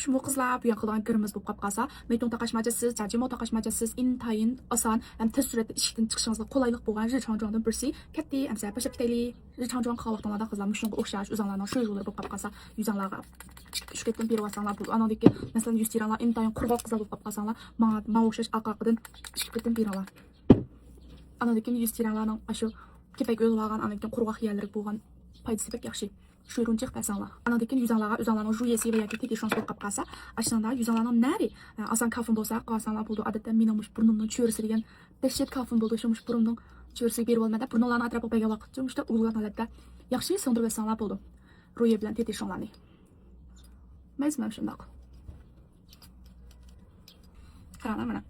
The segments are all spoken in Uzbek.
Yaxşı bu qızlar bu yaxılığın qırmızı bo'lib qolib qolsa, meton taqashmachisiz, jajimo taqashmachisiz, intayin oson, ham tez suratda ishdan chiqishingizga qulaylik bo'lgan richangjondan birsi. Katta, amsa bashab ketaylik. Richangjon qavaqtonlarda qizlar mushunga o'xshash o'zinglarning shu yo'llar bo'lib qolib qolsa, yuzinglarga shuketdan berib olsanglar bo'ladi. Anadagi, masalan, yuz tiranglar intayin qurg'oq qizlar bo'lib qolib qolsanglar, menga o'xshash aqaqadan shuketdan berib olinglar. Anadagi yuz tiranglarning shu kepak o'lib olgan, anadagi qurg'oq yerlari bo'lgan foydasi bek yaxshi. Şuyurunçıq bəsənlər. Anadakın yüzənlərə juyesi və yakı teti şans bo'lib qalsa, aşağıda yüzənlərin nəri asan kafın bolsa, qasanlar buldu. Adətən minəmiş burnumdan çörüsü degan dəhşət kafın buldu. Şumuş burnumdan çörüsü berib olmada, burnlarını atrapı bəyə vaqt çumuşda ulğan halətdə yaxşı sındırıb bəsənlər buldu. Ruye bilan teti şanlarni. Məzməm şundaq. Qarana mana.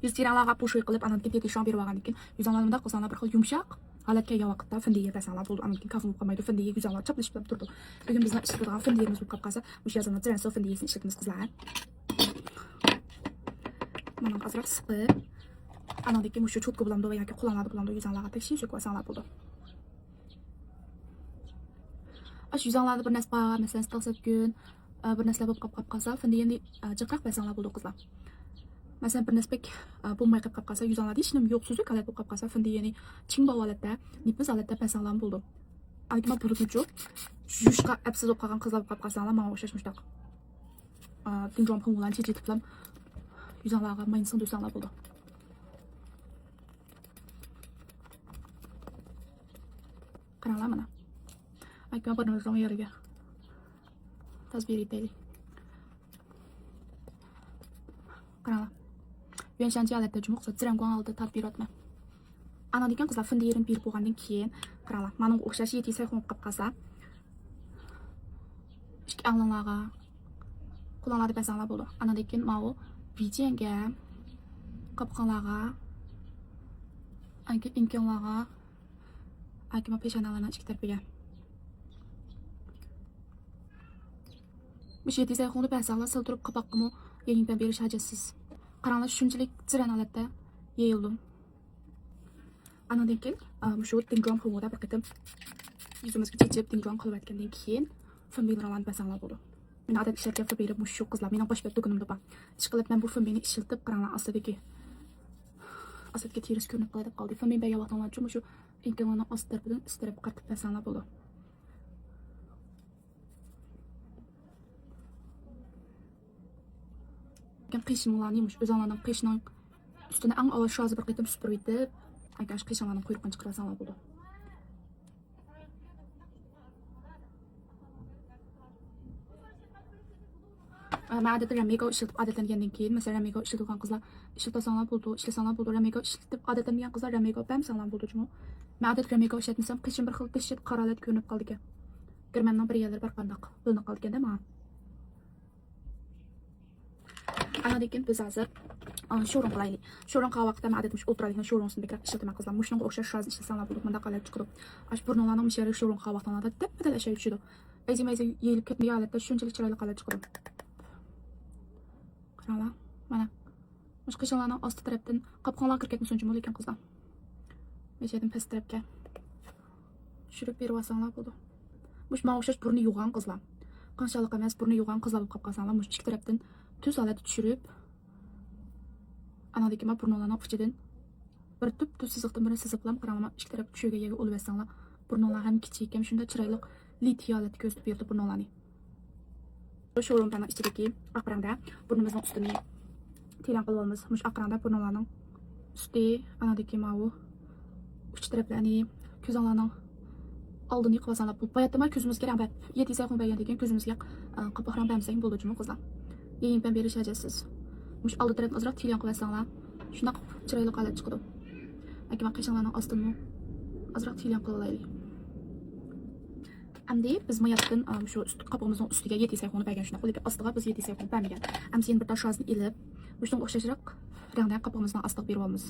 Yüz tiranlarga poşoy qilib, anadakı teti şan berib olgandan keyin yüzənlərimdə qasanlar bir xil yumşaq halatga vaqtda findiga bəsənlər buldu. Anadakı kafın qolmaydı. Findiga güzəllər çaplışıb durdu. Bugün bizlər işlətdiğimiz findiyimiz bo'lib qolsa, bu yazılan transfer findiyasini işlətimiz qızlar. Mana azraq sıqib, anadakı muşu çotqu bulamdı və yoki qulanlarda bulamdı yüzənlərə tək şey qoysanlar buldu. Aş yüzənlərdə bir nəsbə, məsələn, 60 gün bir nəslə bo'lib qolsa, findiyani jiqraq bəsənlər buldu qızlar. Mesela bir nesbek bulmay qap qalsa, yüzənlərdə heç nəm yox, sözü qalət bo'lib qalsa, findiyani çing bol holatda, nippiz holatda bəsənlər buldu. Algima bulutmucu, jushqa absiz bo'lib qolgan qizlar bo'lib qalsalar, menga o'xshash mushtaq. Tinjom qilgan chechitiblam yüzənlərə mayınsin do'stlar buldu. Qaranglar mana. Algima bir nima yeriga. Tasbir etaylik. Qaranglar. Yuanshanchi holatda jumuq zirangwan holda tadbir etma. Anadigan qizlar findiyerini berib bo'lgandan keyin, qaranglar, menga o'xshash yeti sayxon qilib qalsa, ikki alonlarga qulanlarda bəsənlər bo'ldi. Anadigan ma'u videoga qopqonlarga, anki imkonlarga, anki ma peshanalarning ikki tarafiga. Bu yeti sayxonni bəsənlər siltirib qapoqqimi yengdan berish hajatsiz. Qaranglar, shunchalik ziran holatda yeyildim. Anadan keyin shu tinjom havoda bir qitim yuzimizga chechib tinjom qilayotgandan keyin fimbillarni basanlar bo'ldi. Men odat ishlatgan fimbillar shu qizlar mening boshqa do'konimda bor. Ish qilib men bu fimbilni ishlatib, qaranglar, astidagi teris ko'rinib qoldi qoldi. Fimbil baga vaqtlar uchun shu inkalarni ost tarafidan istirib qatib basanlar bo'ldi. Qishimlarni o'zinglarning qishning ustini ang avval shu bir qitim supurib etib, agar qishimlarning quyruqini chiqarasanlar bo'ldi. Men odatda ramiga ishlatib odatlangandan keyin, masalan, ramiga ishlatgan qizlar ishlatasanlar bo'ldi, ramiga ishlatib odatlangan qizlar ramiga bamsanlar bo'ldi jumi. Men odat ramiga ishlatmasam, qishim bir xil dehshat qoralat ko'rinib qoldi ekan. Girmanning bir yerlari bir qandoq bilinib qoldi ekanda men. Anadan biz hozir sho'ron qilaylik. Sho'ron qilgan vaqtda men odatda o'tiradigan sho'ronsini bekrab ishlataman qizlar. Mushunga o'xshash sho'z ishlasanlar bo'ladi. Menda qalay chiqdi. Ash burnlarning mishari sho'ron qilgan vaqtlarda teppadan ashay tushdi. Ayzi yeyilib ketmagan holatda shunchalik chiroyli qalay chiqdi. Qaranglar, mana. Mush qishlarning osti tarafdan qopqonlar kirib ketmasin uchun lekin qizlar. Meshadan past tarafga tushirib berib olsanglar bo'ldi. Mush menga o'xshash burni yo'g'an qizlar. Qanchalik emas burni yo'g'an qizlar bo'lib qolsanlar, mush ikki tarafdan tuz holatda tushirib, anadagi burnlarning uchidan bir tuz siziqdan birini sizib bilan qaranglar, ikki taraf tushiga yega olib olsanglar, burnlar ham kichik, ham shunda chiroyli litiy holatda ko'rsatib berdi burnlarni. Sho'rumdan ichidagi aqranda burnimizning ustini teran qilib olamiz. Mush aqranda burnlarning usti anadagi ma'u uch taraflarni ko'zlarning oldini qilib olsanglar, bu bayatda ko'zimizga rangbat, yeti sayxon bergandan keyin ko'zimizga qapoqran bermasang bo'ldi jumi qizlar. Yengdan berish hajasiz. Mush oldi tarafni ozroq teran qilib olsanglar, shunaq chiroyli qalay chiqdi. Agar qishlarning ostini ozroq teran qilib olaylik. Amdi biz mayatdan shu qopimizning ustiga yeti sayxonni bergan shunaq, lekin ostiga biz yeti sayxonni bermagan. Amdi endi bir tashozni ilib, mushunga o'xshashroq rangdan qopimizning ostiga berib olamiz.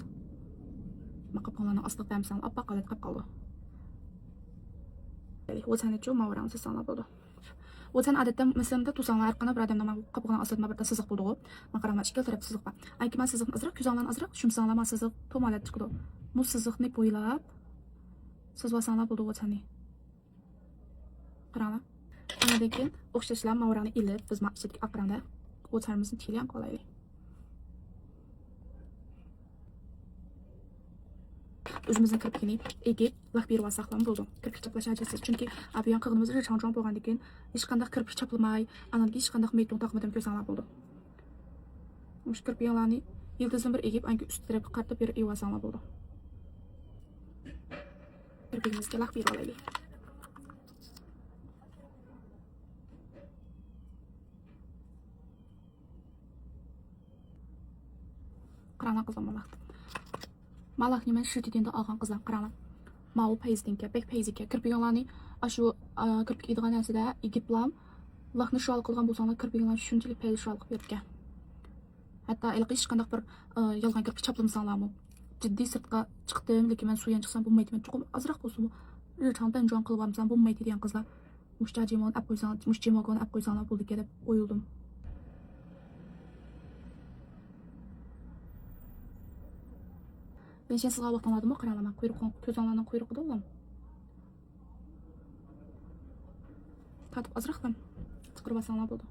Qopqonlarning ostiga bermasang, oppoq qalay qolib qoldi. O'tanichu ma'uran sizlar bo'ldi. O'tan odatda masalamda to'sanlar qana bir odamning qopqonning ostida bir siziq bo'ldi. Men qarama ikki taraf siziq bor. Ayki men siziqni azroq ko'zlarni azroq shumsanglar men siziq to'malab chiqdi. Bu siziqni bo'ylab sizvasanlar bo'ldi o'tani. Qarama. Anadan keyin o'xshashlar ma'urani ilib biz ichidagi aqranda o'çarimizni tikilgan qolaylik. Özümüzün kirpikini egib, laq berib alsaqlam bo'ldi. Kirpik chaplash ajasiz. Chunki bu yon qilganimiz rechang bo'lgandan keyin hech qanday kirpik chaplamay, anangi hech qanday mayton taqmadan ko'rsanglar bo'ldi. Mush kirpiklarni yildizni bir egib, angi ust tarafga qaratib berib alsanglar bo'ldi. Kirpigimizga laq berib olaylik. Qaranglar qizlar malaqni. Malaqni men shirtidenda olgan qizlar qaranglar. Mau pazdinka, bek pazdinka kirpiklarni shu kirpik yedigan narsada egiblam laqni shol qilgan bo'lsanglar kirpiklarni shunchalik payz shol qilib bergan. Hatto hech qanday bir yolg'on kirpik chaplamsanglarmi? Jiddiy sirtqa chiqdim, lekin men suvdan chiqsam bo'lmaydi. Men chuqur azroq bo'lsin bu. Rechangdan jon qilib olsam bo'lmaydi degan qizlar. Mushtajimon olib qo'ysanglar, mushjimogon olib qo'ysanglar bo'ldi deb qo'yildim. Ben sen sizga vaqtlamadimmi? Qaranglar, ko'zinglarning quyruqida bo'lam. Tatib azroqdan chiqarib olsanglar bo'ldi.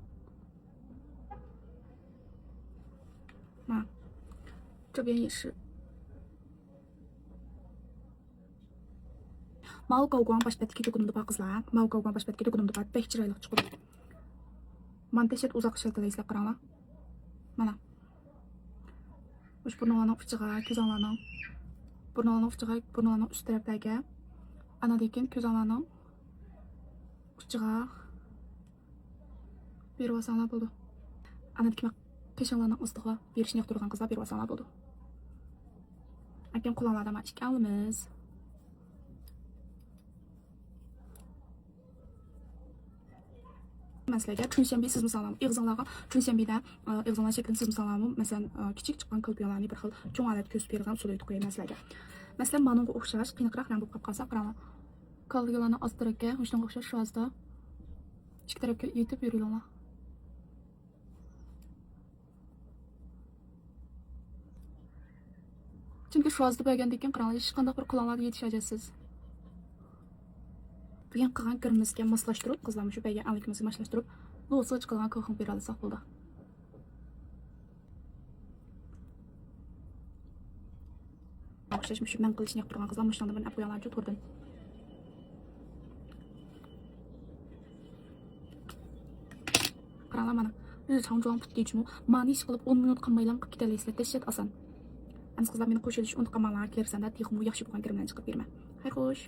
Ma. 这边也是。Mau qavgan başbatga do'konimda bor qizlar. Mau qavgan başbatga do'konimda bor. Bek chiroyli chiqdi. Montashet uzoq ishlatilaysizlar qaranglar. Mana. Ush burnlarning uchiga, ko'zlarning burnlarning ust tarafdagi ana lekin ko'zlarning uchiga berib olsanglar bo'ldi. Ana lekin peshanlarning ostiga berishni yoqtirgan qizlar berib olsanglar bo'ldi. Akan qo'llardan mana ikki alimiz. Maslaga chunshanbi siz misallam ig'zonlarga chunshanbida ig'zonlar shaklini siz misallam masalan kichik chiqqan qilpiyolarni bir xil cho'ng alat ko'rsatib bergan usul aytib qo'yaman sizlarga. Masalan manunga o'xshash qiyinroq rang bo'lib qolsa qaranglar. Qolganlarni ost tarafga shunga o'xshash shozda ikki tarafga yetib yuringlar. Chunki shozda bo'lgandan keyin qaranglar hech qanday bir qulonlarga yetish ajasiz. Bugun qilgan kirmizga moslashtirib, qizlarni shu payga anlikimizga moslashtirib, lo'sich qilgan ko'xim bera olsak bo'ldi. O'xshash shu men qilishni yoqtirgan qizlar mushunda men qo'yganlarga turdim. Qaranglar mana. Rechang jo'ng putdichmi? Mani ish qilib 10 minut qilmaylan qilib ketalaysizlar. Dehshat oson. Aniq qizlar meni qo'shilish unutqanmanlar, kersanda texmu yaxshi bo'lgan kirimdan chiqib berma. Hay xo'sh.